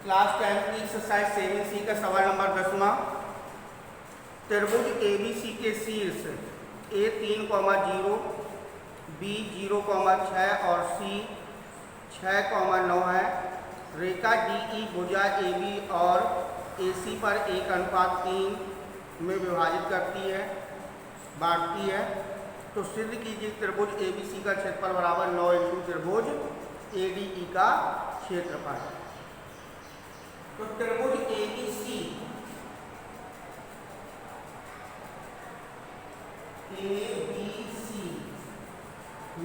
Class 10 की exercise 7C का सवाल नंबर 10वां। त्रिभुज ABC के शीर्ष A 3,0, B 0,6 और C 6,9 है। रेखा DE भुजा AB और AC पर 1:3 में विभाजित करती है, बांटती है। तो सिद्ध कीजिए त्रिभुज ABC का क्षेत्रफल बराबर 9 इंटू त्रिभुज ADE का क्षेत्रफल। तो त्रिभुज ABC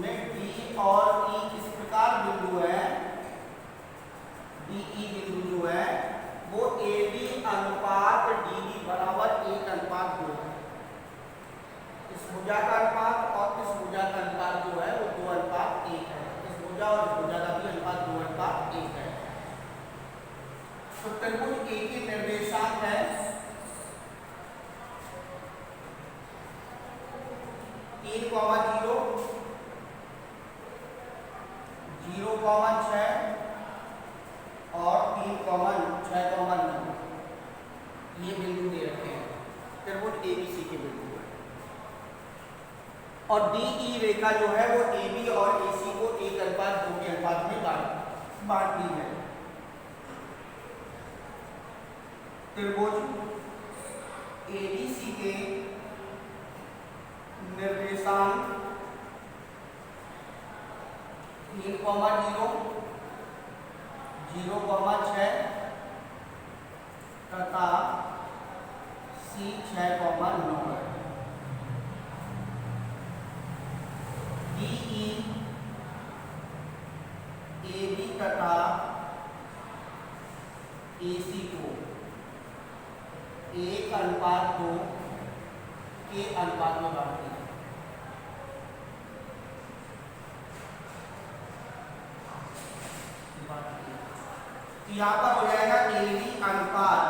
में D और E किस प्रकार बिंदु है, DE बिंदु जो है वो AB अनुपात DB बराबर 1:2 है। इस भुजा का अनुपात और इस भुजा का अनुपात जो है वो 2:1 है। इस भुजा और इस भुजा का भी अनुपात 2:1 है। तो त्रिभुज A के निर्देशांक है 3,0, 0,6 और 3,6,9 ये बिंदु दे रखे हैं, त्रिभुज ABC के बिंदु है। और DE रेखा जो है वो AB और AC को 1:2 के अनुपात में बांटती है। त्रिभुज ABC के निर्देशांक 3,0, 0,6 तथा C 6,9 है। DE AB तथा AC को 1:2 के अनुपात में बांटती है। तो यहाँ पर हो जाएगा AD अनुपात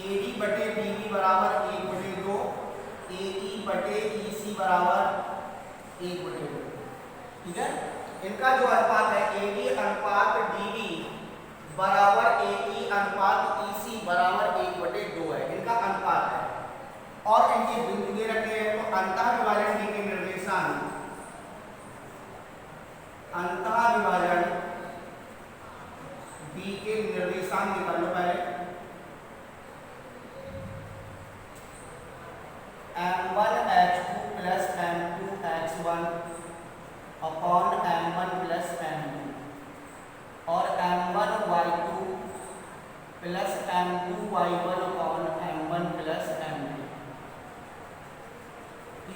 AD बटे DB बराबर 1/2, AE बटे EC बराबर 1/2। ठीक है, इनका जो अनुपात है AD अनुपात DB बराबर AE अनुपात EC बराबर 1/2 है, इनका अनुपात है। और इनके बिंदु दे रखे हैं। तो अंतः विभाजन D के निर्देशांक, अंतः विभाजन D के निर्देशांक निकाल लो पहले। M1H2 plus M2H1 upon M1 plus M2 और M1Y2 plus M2Y1 upon M1 plus M2।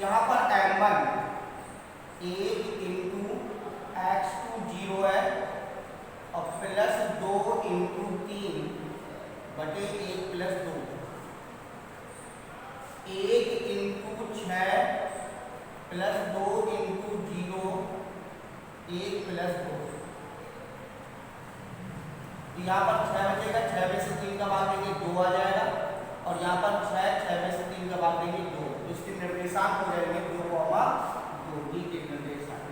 यहाँ पर M1 1 इंटू X2 0 है और प्लस 2 इंटू 3 बटे 1 plus 2, 1 into 6 plus 2 into 0 1 plus 2। यहाँ पर 6 बचेगा, 6 में से 3 का भाग देंगे 2 आ जाएगा और यहाँ पर 6 में से 3 का भाग देंगे 2। इसके निर्देशांक हो जाएंगे 2,2 D के निर्देशांक।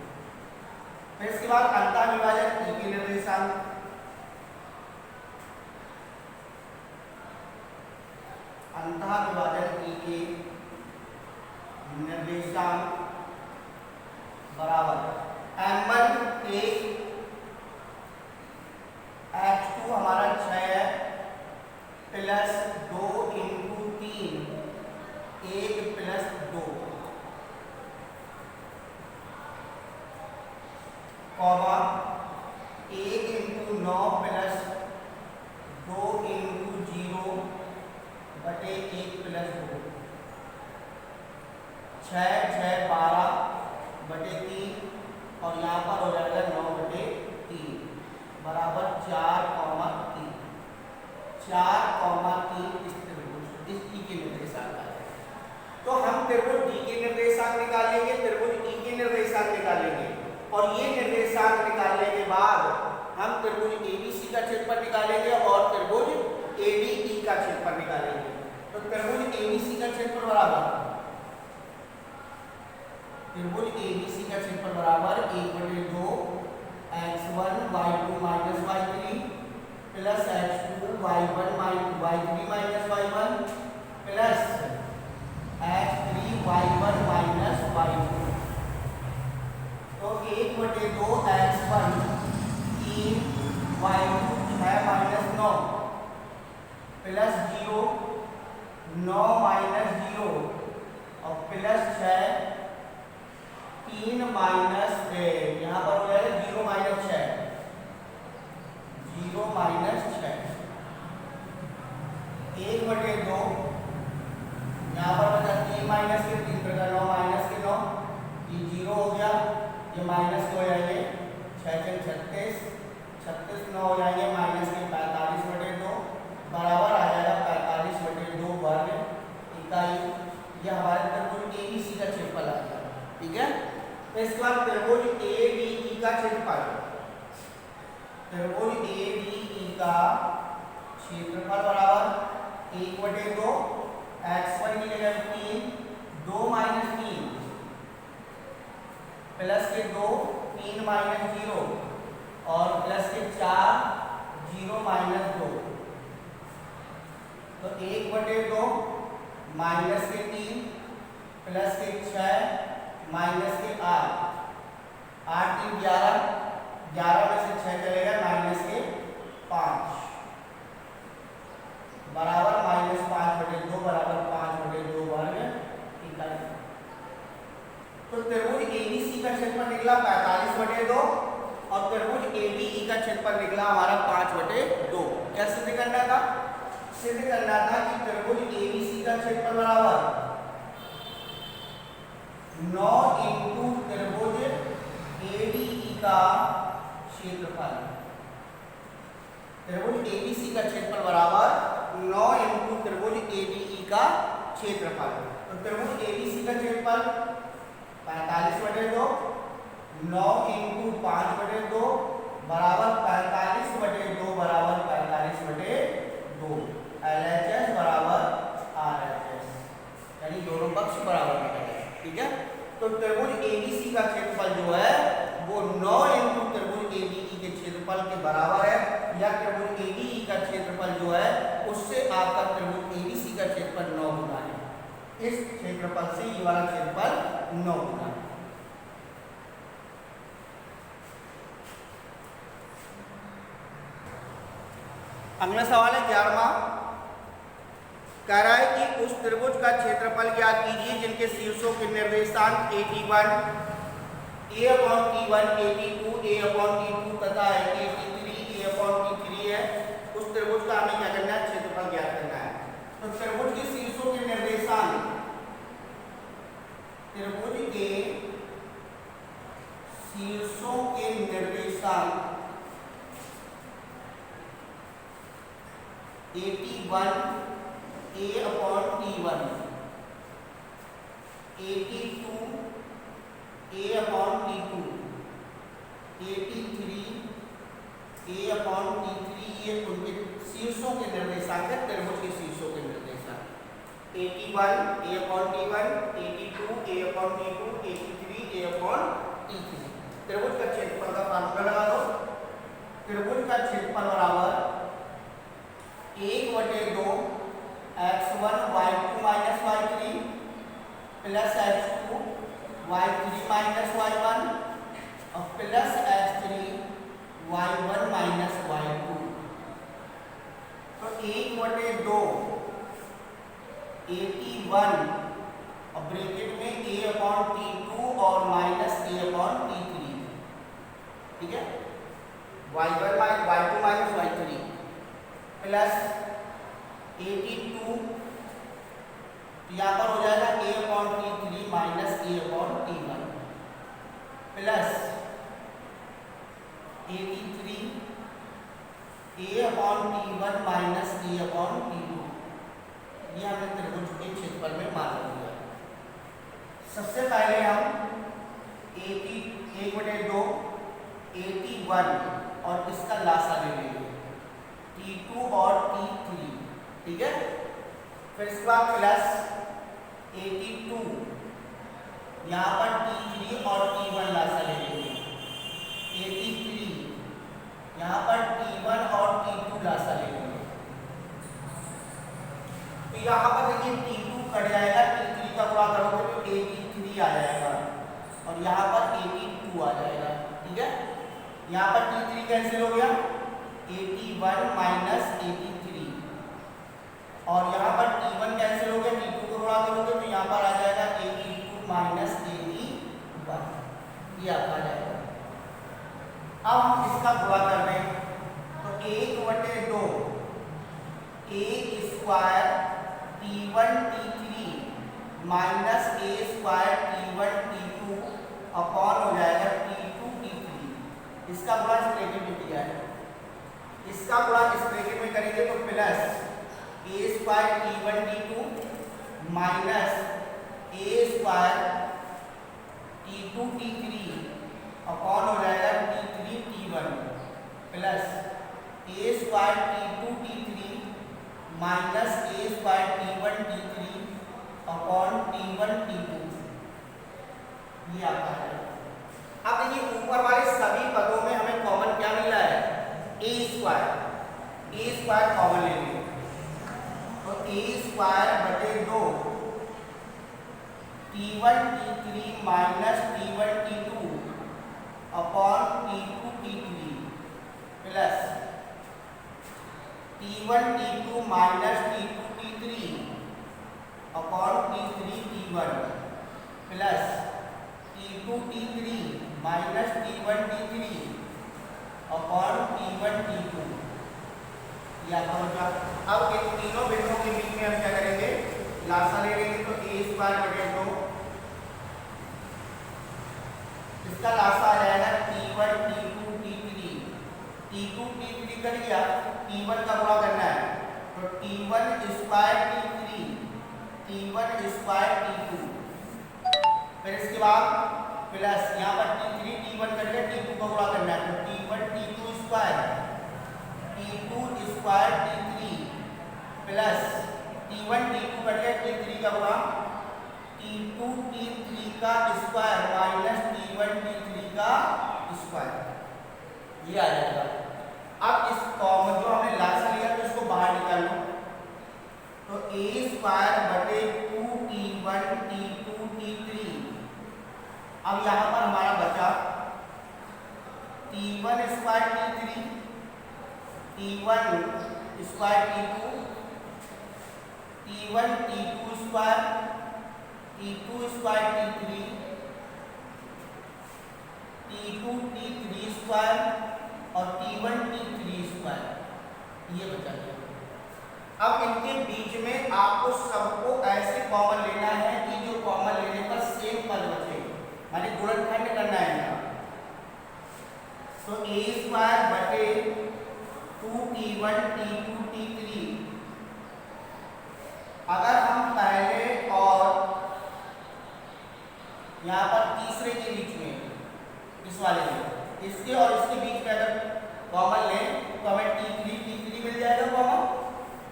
फिर इसके बाद अंतः विभाजन E के निर्देशांक, अंतः विभाजन E के निर्देशांक बराबर M1 1, H2 हमारा 6 है plus 2 into 3 1 plus 2 comma 1 into 9 plus 2 into 0 बटे 1 प्लस 2, 6 6 12 बटे 3 और यहाँ पर हो जाएगा 9 बटे 3 बराबर 4,3। 4,3 इस त्रिभुज इस E के निर्देशांक आ जाएगा। तो हम त्रिभुज D के निर्देशांक निकालेंगे, त्रिभुज E के निर्देशांक निकालेंगे और ये निर्देशांक निकालने के बाद हम त्रिभुज ABC का क्षेत्रफल निकालेंगे और त्रिभुज ADE का क्षेत्रफल निकालेंगे। तो त्रिभुज ABC का क्षेत्रफल बराबर त्रिभुज ABC का क्षेत्रफल बराबर 1/2 x1 y2 - y3 plus x y3 minus y1 plus x3 y1 minus y2। तो 1/2 x1 3 y2 6 minus 9 plus 0 9 minus 0 और प्लस 6 3 माइनस यहाँ पर हो जाएगा 0 माइनस 6 0 माइनस 6 1/2 यहाँ पर बचा 3 माइनस के 3 बचा 9 माइनस के 9 ये 0 हो गया, ये माइनस के हो जाएंगे 6 6 36 36 9 हो जाएंगे माइनस के 45/2 बराबर आ जाएगा 45/2 वर्ग इकाई। यह हमारे त्रिभुज एबीसी का क्षेत्रफल आ गया। ठीक है, तो इसके बाद त्रिभुज एडीई का क्षेत्रफल, त्रिभुज एडीई का क्षेत्रफल बराबर 1/2 x1 की जगह 3 2 माइनस 3 प्लस के 2 3 माइनस 0 और प्लस के 4 0 माइनस 2। तो 1/2 माइनस के 3 प्लस के 6 माइनस के 8 8 3 11 11 में से 6 चलेगा माइनस के 5 बराबर -5/2 बराबर 5/2 वर्ग इकाई। तो त्रिभुज एबीसी का क्षेत्रफल निकला 45/2 और त्रिभुज एडीई का क्षेत्रफल निकला हमारा 5/2। क्या सिद्ध करना था? सिद्ध करना था कि त्रिभुज एबीसी का क्षेत्रफल बराबर 9 इंटू त्रिभुज एडीई का क्षेत्रफल। त्रिभुज एबीसी का क्षेत्रफल बराबर 9 इंटू त्रिभुज एडीई का क्षेत्रफल। तो त्रिभुज एबीसी का क्षेत्रफल 45/2 9 इंटू 5/2 बराबर 45/2 बराबर 45/2। LHS बराबर RHS, यानी दोनों पक्ष बराबर निकले। ठीक है, तो त्रिभुज एबीसी का क्षेत्रफल जो है वो 9 इंटू त्रिभुज एडीई के क्षेत्रफल के बराबर है, या त्रिभुज एडीई का क्षेत्रफल जो है उससे आपका त्रिभुज एबीसी का क्षेत्रफल 9 गुना है। इस क्षेत्रफल से ये वाला क्षेत्रफल 9 गुना है। अगला सवाल है 11वां। कह रहा है कि उस त्रिभुज का क्षेत्रफल ज्ञात कीजिए जिनके शीर्षों के निर्देशांक 81 a/T1 82 a/T2 तथा 83 a/T3 है। उस त्रिभुज का हमें क्या करना है? क्षेत्रफल ज्ञात करना है। तो त्रिभुज के शीर्षों के निर्देशांक, त्रिभुज के शीर्षों के निर्देशांक 81 a/T1 82 a/T2 83 a/T3 ये उनके शीर्षों के निर्देशांक है। त्रिभुज के शीर्षों के निर्देशांक 81 a/T1 82 a/T2 83 a/T3। त्रिभुज का क्षेत्रफल का फार्मूला लगा दो। त्रिभुज का क्षेत्रफल बराबर 1/2 x1 y2 minus y3 plus x2 y3 minus y1 और plus x3 y1 minus y2। तो 1/2 81 और ब्रैकेट में a/T2 और माइनस a/T3। ठीक है, y1 y2 minus y3 plus 82 यहाँ पर हो जाएगा a/T3 minus a/T1 plus 83 a/T1 minus a/T2। ये हमने त्रिभुज के क्षेत्रफल में मान लिया। सबसे पहले हम 1/2 81 और इसका लासा ले लेंगे T2 और T3। ठीक है, फिर इसके बाद प्लस 82 यहाँ पर T3 और T1 लासा ले लेंगे 83 यहाँ पर T1 और T2 लासा ले लेंगे यहाँ पर देखिए T2 कट जाएगा, T3 का गुणा करोगे तो 83 आ जाएगा और यहाँ पर 82 आ जाएगा। ठीक है, यहाँ पर T3 कैंसिल हो गया, 81 माइनस 83 और यहाँ पर T1 कैंसिल हो गया, T2 को गुणा करोगे तो यहाँ पर आ जाएगा 82 माइनस 81, ये आपका आ जाएगा। अब हम इसका गुणा कर रहे हैं तो 1/2 a square T1 T3 minus a square T1 T2 upon हो जाएगा T2 T3। इसका गुणा इस ब्रैकेट में किया है, इसका गुणा इस ब्रैकेट में करेंगे तो plus a square T1 T2 minus a square T2 T3 upon हो जाएगा T3 T1 plus a square T2 T3 minus a square T1 T3 upon T1 T2, ये आपका है। अब देखिए ऊपर वाले सभी पदों में हमें कॉमन क्या मिल रहा है, a स्क्वायर कॉमन लेंगे तो a स्क्वायर बटे 2 T1 T3 minus T1 T2 upon T2 T3 plus T1 T2 minus T2 T3 upon T3 T1 plus T2 T3 minus T1 T3 upon T1 T2, ये आपका हो गया। अब इन तीनों बिंदुओं के बीच में हम क्या करेंगे, लासा ले लेंगे तो a स्क्वायर बटे 2, इसका लासा आ जाएगा T1 T2 T3, T2 T3 कर लिया, T1 का गुणा करना है तो T1 square T3 T1 square T2, फिर इसके बाद प्लस यहाँ पर T3 T1 कर लिया, T2 का गुणा करना है तो T1 T2 square T3 plus T1 T2 कर लिया, T3 का गुणा T2 T3 का स्क्वायर माइनस T1 T3 का स्क्वायर, ये आ जाएगा। अब इस कॉमन जो हमने लासा लिया तो इसको बाहर निकाल लो तो a स्क्वायर बटे 2T1 T2 T3, अब यहाँ पर हमारा बचा T1 square T3 T1 square T2 T1 T2 square T2 square T3 T2 T3 square और T1 T3 स्क्वायर, ये बचा गया। अब इनके बीच में आपको सबको ऐसे कॉमन लेना है कि जो कॉमन लेने पर सेम पद बचे, माने गुणनखंड करना है यहाँ। तो a स्क्वायर बटे 2T1 T2 T3, अगर हम पहले और यहाँ पर तीसरे के बीच में, इस वाले में, इसके और इसके बीच में अगर कॉमन लें तो हमें T3 मिल जाएगा कॉमन,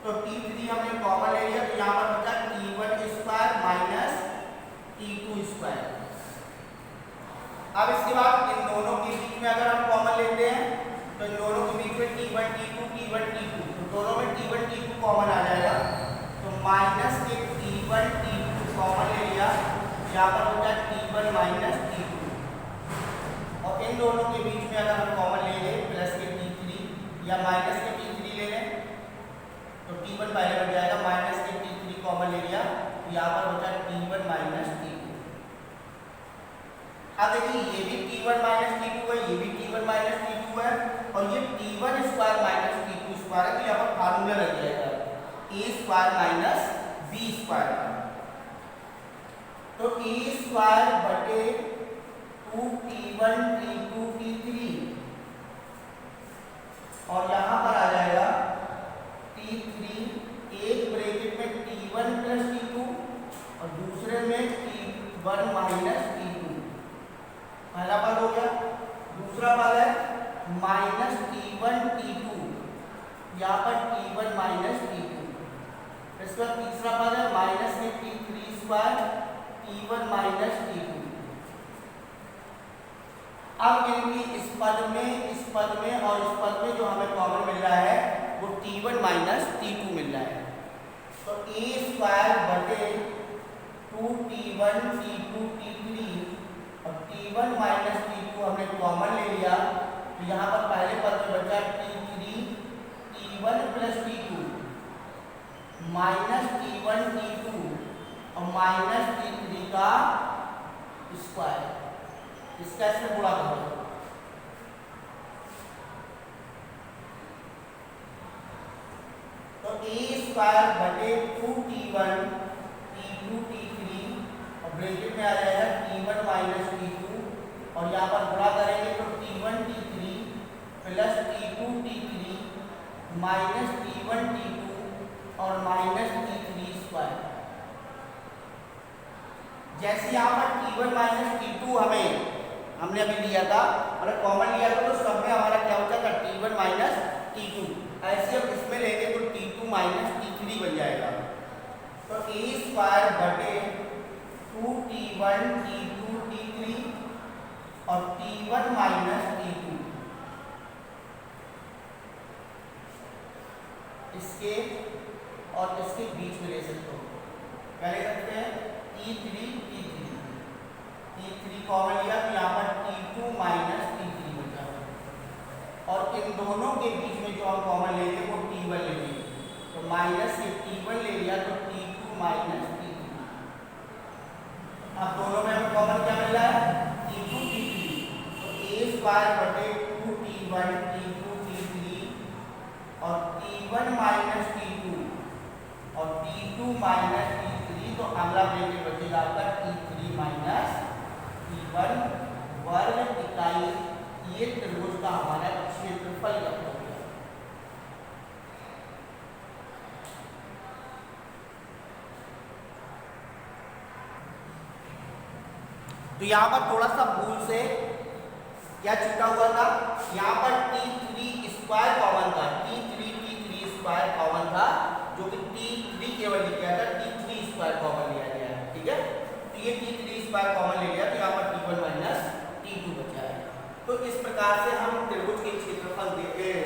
तो T3 हमने कॉमन ले लिया तो यहाँ पर बचा T1 square minus T2 square. अब इसके बाद इन दोनों के बीच में अगर हम कॉमन लेते हैं तो इन दोनों के बीच में T1 T2 तो दोनों में T1 T2 कॉमन आ जाएगा तो माइनस के T1 T2 कॉमन ले लिया, यहाँ पर बचा T1 माइनस T2 और इन दोनों के बीच में अगर हम कॉमन ले लें प्लस के T3 या माइनस के T3 ले लें तो T1 पहले बन जाएगा, माइनस के T3 कॉमन ले लिया तो यहाँ पर बचा T1 माइनस T2। अब देखिए ये भी T1 माइनस T2 है, ये भी T1 माइनस T2 है और ये T1 square minus T2 square है, तो यहाँ पर फार्मूला लग जाएगा a square minus b square, तो a स्क्वायर बटे 2T1 T2 T3 और यहाँ पर आ जाएगा T3, एक ब्रैकेट में T1 प्लस T2 और दूसरे में T1 माइनस T2, पहला पद हो गया। दूसरा पद है माइनस T1 T2, यहाँ पर T1 माइनस T2, इसका तीसरा पद है माइनस में T3 square T1 minus T2। अब इनकी इस पद में और इस पद में जो हमें कॉमन मिल रहा है वो T1 माइनस T2 मिल रहा है, तो a बटे 2t1 t2 t3 और t1 माइनस t2 हमने कॉमन ले लिया, तो यहाँ पर पहले पद में बचा t3 t1 plus t2 minus t1 t2 और माइनस t3 का स्क्वायर, इसका इसमें गुणा करो। तो a स्क्वायर बटे 2t1 t2 t3 और ब्रैकेट में आ जाएगा t1 माइनस t2 और यहाँ पर गुणा करेंगे तो t1 t3 plus t2 t3 minus t1 t2 और माइनस t3 स्क्वायर। जैसे यहाँ पर t1 माइनस t2 हमने अभी लिया था, मतलब कॉमन लिया था, तो सब में हमारा क्या होता था t1 माइनस t2। ऐसे अब इसमें लेंगे तो t2 माइनस t3 बन जाएगा। तो a स्क्वायर बटे 2t1 t2 t3 और t1 माइनस t2 इसके और इसके बीच में ले सकते हो, क्या ले सकते हैं t3 कॉमन लिया तो यहाँ पर t2 माइनस t3 बचा, और इन दोनों के बीच में जो हम कॉमन लेंगे वो t1 लेंगे, तो माइनस से t1 ले लिया तो t2 माइनस t3। अब दोनों में हमें कॉमन क्या मिल रहा है t2 t3, तो a स्क्वायर बटे 2t1 t2 t3 और t1 माइनस t2 और t2 माइनस t3, तो अगला ब्रैकेट बचेगा आपका t3 माइनस t1 वर्ग इकाई। ये त्रिभुज का हमारा क्षेत्रफल हो गया। तो यहाँ पर थोड़ा सा भूल से क्या छूटा हुआ था, यहाँ पर t3 स्क्वायर कॉमन था, t3 स्क्वायर कॉमन था, जो कि t3 केवल लिखा था, t3 स्क्वायर कॉमन लिया गया है, ठीक है। तो ये t3 स्क्वायर कॉमन ले लिया, तो यहाँ पर t1 माइनस t2 बचा है। तो इस प्रकार से हम त्रिभुज के क्षेत्रफल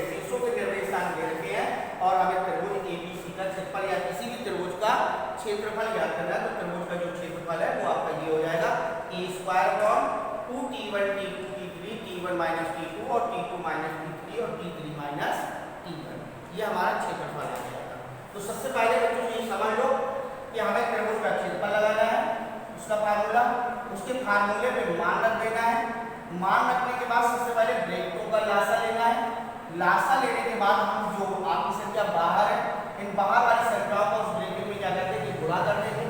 शीर्षों के निर्देशांक दे रखे हैं और हमें त्रिभुज ABC का क्षेत्रफल या किसी भी त्रिभुज का क्षेत्रफल ज्ञात करना है। तो त्रिभुज का जो क्षेत्रफल है वो आपका ये हो जाएगा a square upon 2t1 t2 t3 t1 minus t2 और t2 माइनस t3 और t3 माइनस t1, ये हमारा क्षेत्रफल आ जाएगा। तो सबसे पहले बच्चों ये समझ लो कि हमें त्रिभुज का क्षेत्रफल लगाना है, उसका फार्मूला, उसके फार्मूले में मान रख देना है। मान रखने के बाद सबसे पहले ब्रैकेटों का लासा लेना है। लासा लेने के बाद हम जो आपकी संख्या बाहर है, इन बाहर वाली संख्याओं को उस ब्रैकेट में क्या करते हैं कि गुणा कर देंगे।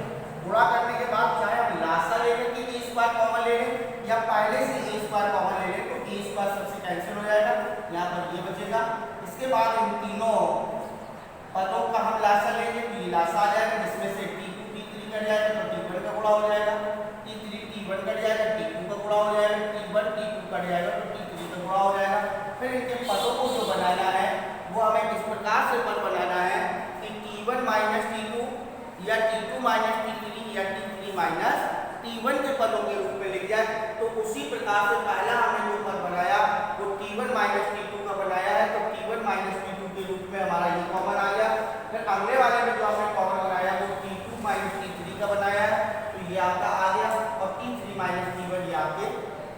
गुणा करने के बाद चाहे हम लासा ले लें कि a स्क्वायर कॉमन ले लें या पहले से a स्क्वायर कॉमन ले लें, तो a स्क्वायर सबसे कैंसिल हो जाएगा, यहाँ पर ये बचेगा। इसके बाद इन तीनों पदों का हम लासा लेंगे तो ये लासा आ जाएगा, जिसमें से t2 t3 कट जाएगा तो t1 का गुणा हो जाएगा, t3 t1 कट जाएगा t2 का गुणा हो जाएगा, t1 t2 कट जाएगा तो t3 का गुणा हो जाएगा। फिर इनके पदों को जो बनाना है वो हमें किस प्रकार से पद बनाना है कि t1 माइनस t2 या t2 माइनस t3 या t3 माइनस t1 के पदों के रूप में लिख जाए। तो उसी प्रकार से पहला हमने जो पद बनाया वो t1 माइनस t2 का बनाया है, तो t1 माइनस t2 के रूप में हमारा ये कॉमन आ गया। फिर अगले वाले में जो हमने कॉमन बनाया वो t2 माइनस t3 का बनाया है, तो ये आपका आ गया, और t3 माइनस t1 ये आपके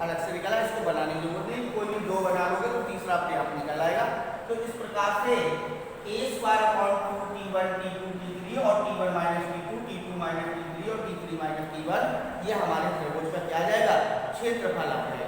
अलग से निकला। इसको बनाने की जरूरत नहीं, कोई भी दो बना लोगे तो तीसरा अपने आप निकल आएगा। तो इस प्रकार से a square upon 2t1 t2 t3 और t1 minus t2 t2 minus t3 और t3 माइनस t1, ये हमारे त्रिभुज का क्या आ जाएगा क्षेत्रफल आ जाएगा।